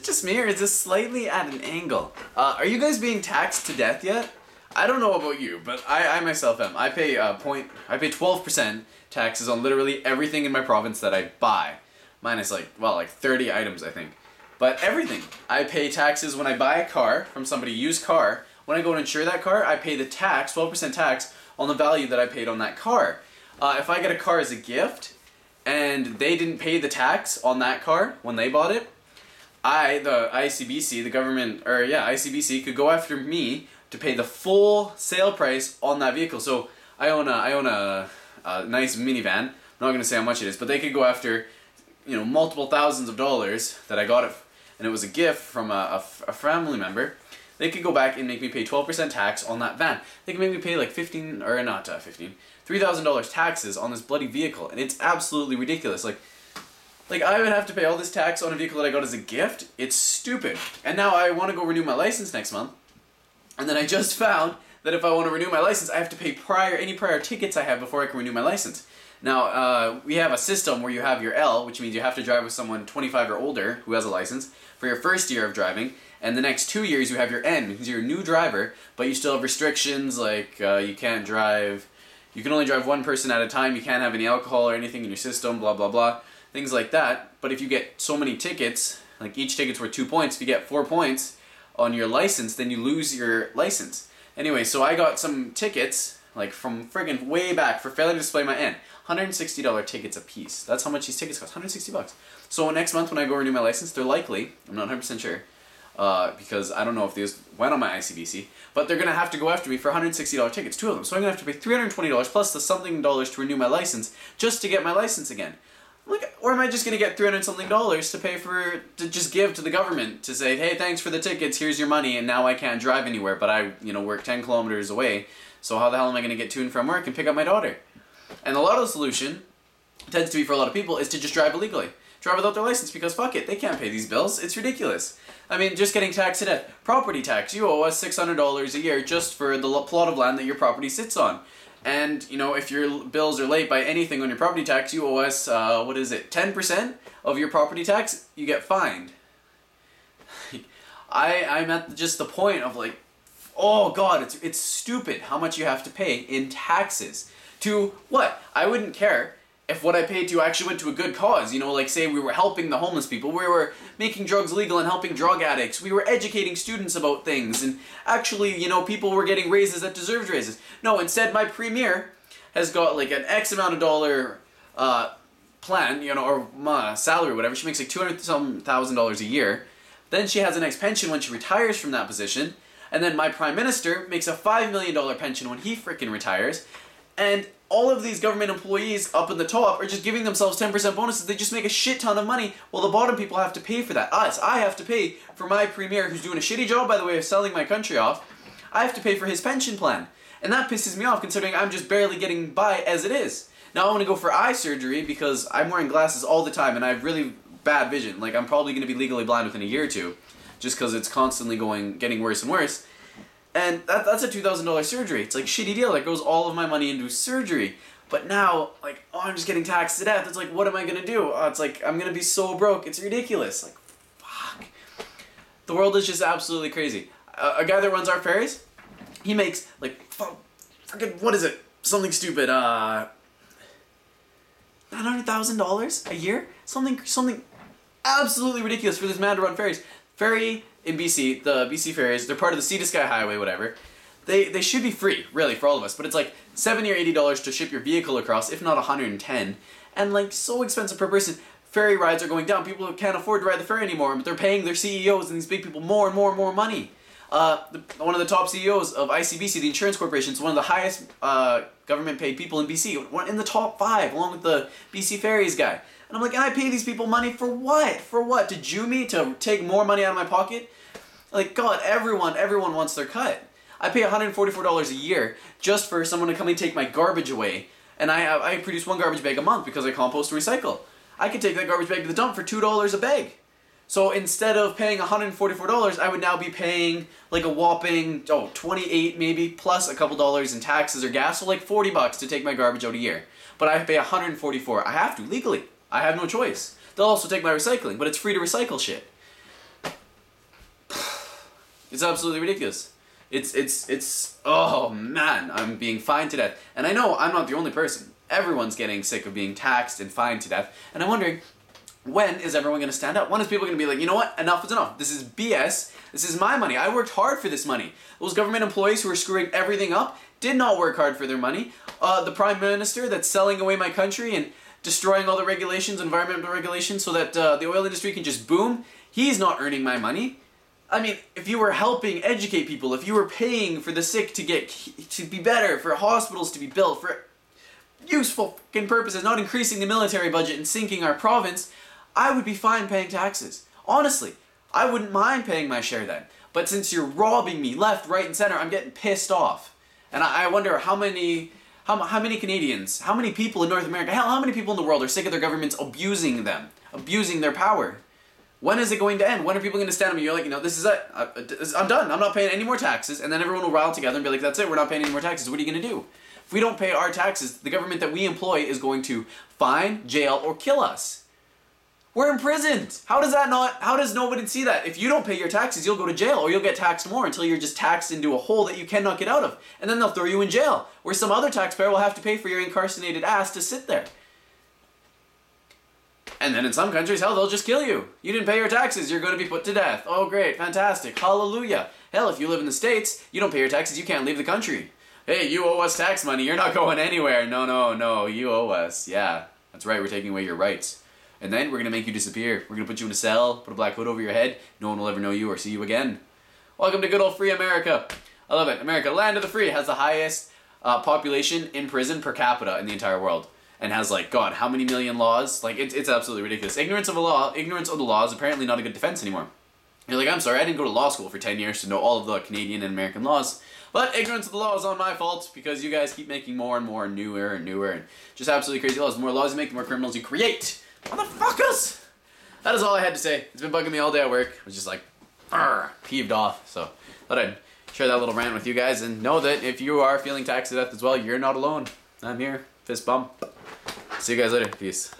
just me, or is this slightly at an angle? Are you guys being taxed to death yet? I don't know about you, but I myself am. I pay 12% taxes on literally everything in my province that I buy. Minus like 30 items, I think. But everything. I pay taxes when I buy a car from somebody, used car. When I go and insure that car, I pay the tax, 12% tax, on the value that I paid on that car. If I get a car as a gift, and they didn't pay the tax on that car when they bought it, the ICBC, the government, ICBC could go after me to pay the full sale price on that vehicle. So I own a nice minivan. I'm not going to say how much it is, but they could go after, multiple thousands of dollars that I got it, and it was a gift from a family member. They could go back and make me pay 12% tax on that van. They could make me pay like $3,000 taxes on this bloody vehicle, and it's absolutely ridiculous. Like I would have to pay all this tax on a vehicle that I got as a gift. It's stupid. And now I want to go renew my license next month, and then I just found that if I want to renew my license, I have to pay any prior tickets I have before I can renew my license. Now, we have a system where you have your L, which means you have to drive with someone 25 or older who has a license for your first year of driving, and the next 2 years you have your N, because you're a new driver, but you still have restrictions, like you can only drive one person at a time, you can't have any alcohol or anything in your system, blah blah blah, things like that. But if you get so many tickets, like each ticket's worth 2 points, if you get 4 points on your license, then you lose your license. Anyway, so I got some tickets, like from friggin' way back, for failing to display my N. $160 tickets a piece. That's how much these tickets cost, $160. So next month when I go renew my license, they're likely, I'm not 100% sure, because I don't know if these went on my ICBC, but they're going to have to go after me for $160 tickets, 2 of them. So I'm going to have to pay $320 plus the something dollars to renew my license just to get my license again. Or am I just going to get $300 something to just give to the government to say, hey, thanks for the tickets, here's your money, and now I can't drive anywhere, but I work 10 kilometers away, so how the hell am I going to get to and from work and pick up my daughter? And a lot of the solution tends to be for a lot of people is to just drive illegally. Drive without their license, because fuck it, they can't pay these bills. It's ridiculous. I mean, just getting taxed to death. Property tax, you owe us $600 a year just for the plot of land that your property sits on. And, if your bills are late by anything on your property tax, you owe us, 10% of your property tax, you get fined. I'm at just the point of like, oh god, it's stupid how much you have to pay in taxes. To what? I wouldn't care if what I paid to actually went to a good cause. Like say we were helping the homeless people, we were making drugs legal and helping drug addicts, we were educating students about things, and actually, people were getting raises that deserved raises. No, instead my premier has got like an X amount of dollar plan, or salary or whatever. She makes like $200,000 a year. Then she has an X pension when she retires from that position, and then my prime minister makes a $5 million pension when he frickin' retires. And all of these government employees up in the top are just giving themselves 10% bonuses. They just make a shit ton of money, while the bottom people have to pay for that. I have to pay for my premier, who's doing a shitty job, by the way, of selling my country off. I have to pay for his pension plan. And that pisses me off, considering I'm just barely getting by as it is. Now I want to go for eye surgery because I'm wearing glasses all the time and I have really bad vision. Like, I'm probably going to be legally blind within a year or two, just because it's constantly getting worse and worse. And that's a $2,000 surgery. It's like a shitty deal. That goes all of my money into surgery. But now, like, I'm just getting taxed to death. It's like, what am I going to do? It's like, I'm going to be so broke. It's ridiculous. Like, fuck. The world is just absolutely crazy. A guy that runs our ferries, he makes, like, fucking, what is it? Something stupid, $900,000 a year? Something absolutely ridiculous for this man to run ferries. Ferry in BC, the BC ferries, they're part of the Sea to Sky Highway, whatever. They should be free, really, for all of us, but it's like $70 or $80 to ship your vehicle across, if not $110, and like so expensive per person. Ferry rides are going down. People can't afford to ride the ferry anymore, but they're paying their CEOs and these big people more and more and more money. One of the top CEOs of ICBC, the insurance corporation, is one of the highest government-paid people in BC, in the top 5, along with the BC Ferries guy. And I'm like, and I pay these people money for what? For what? To Jew me? To take more money out of my pocket? Like, God, everyone wants their cut. I pay $144 a year just for someone to come and take my garbage away. And I produce 1 garbage bag a month because I compost and recycle. I could take that garbage bag to the dump for $2 a bag. So instead of paying $144, I would now be paying like a whopping, $28 maybe, plus a couple dollars in taxes or gas, so like $40 to take my garbage out a year. But I pay $144. I have to, legally. I have no choice. They'll also take my recycling, but it's free to recycle shit. It's absolutely ridiculous. It's oh man, I'm being fined to death. And I know I'm not the only person. Everyone's getting sick of being taxed and fined to death. And I'm wondering, when is everyone going to stand up? When is people going to be like, you know what, enough is enough. This is BS. This is my money. I worked hard for this money. Those government employees who are screwing everything up did not work hard for their money. The Prime Minister that's selling away my country and destroying all the regulations, environmental regulations, so that the oil industry can just boom, he's not earning my money. I mean, if you were helping educate people, if you were paying for the sick to be better, for hospitals to be built, for useful fucking purposes, not increasing the military budget and sinking our province, I would be fine paying taxes. Honestly, I wouldn't mind paying my share then. But since you're robbing me left, right, and center, I'm getting pissed off. And I wonder how many Canadians, how many people in North America, hell, how many people in the world are sick of their governments abusing them, abusing their power? When is it going to end? When are people going to stand up and you're like, you know, this is it. I'm done. I'm not paying any more taxes. And then everyone will rile together and be like, that's it. We're not paying any more taxes. What are you going to do? If we don't pay our taxes, the government that we employ is going to fine, jail, or kill us. We're imprisoned. How does nobody see that? If you don't pay your taxes, you'll go to jail or you'll get taxed more until you're just taxed into a hole that you cannot get out of. And then they'll throw you in jail, where some other taxpayer will have to pay for your incarcerated ass to sit there. And then in some countries, hell, they'll just kill you. You didn't pay your taxes, you're going to be put to death. Oh, great, fantastic, hallelujah. Hell, if you live in the States, you don't pay your taxes, you can't leave the country. Hey, you owe us tax money, you're not going anywhere. No, you owe us. Yeah, that's right, we're taking away your rights. And then we're going to make you disappear. We're going to put you in a cell, put a black hood over your head. No one will ever know you or see you again. Welcome to good old free America. I love it. America, land of the free, has the highest population in prison per capita in the entire world. And has, like, God, how many million laws? Like, it's absolutely ridiculous. Ignorance of the law is apparently not a good defense anymore. You're like, I'm sorry, I didn't go to law school for 10 years to know all of the Canadian and American laws. But ignorance of the law is on my fault because you guys keep making more and more newer and just absolutely crazy laws. The more laws you make, the more criminals you create. Motherfuckers! That is all I had to say. It's been bugging me all day at work. I was just like, peeved off. So, thought I'd share that little rant with you guys and know that if you are feeling taxed to death as well, you're not alone. I'm here. Fist bump. See you guys later. Peace.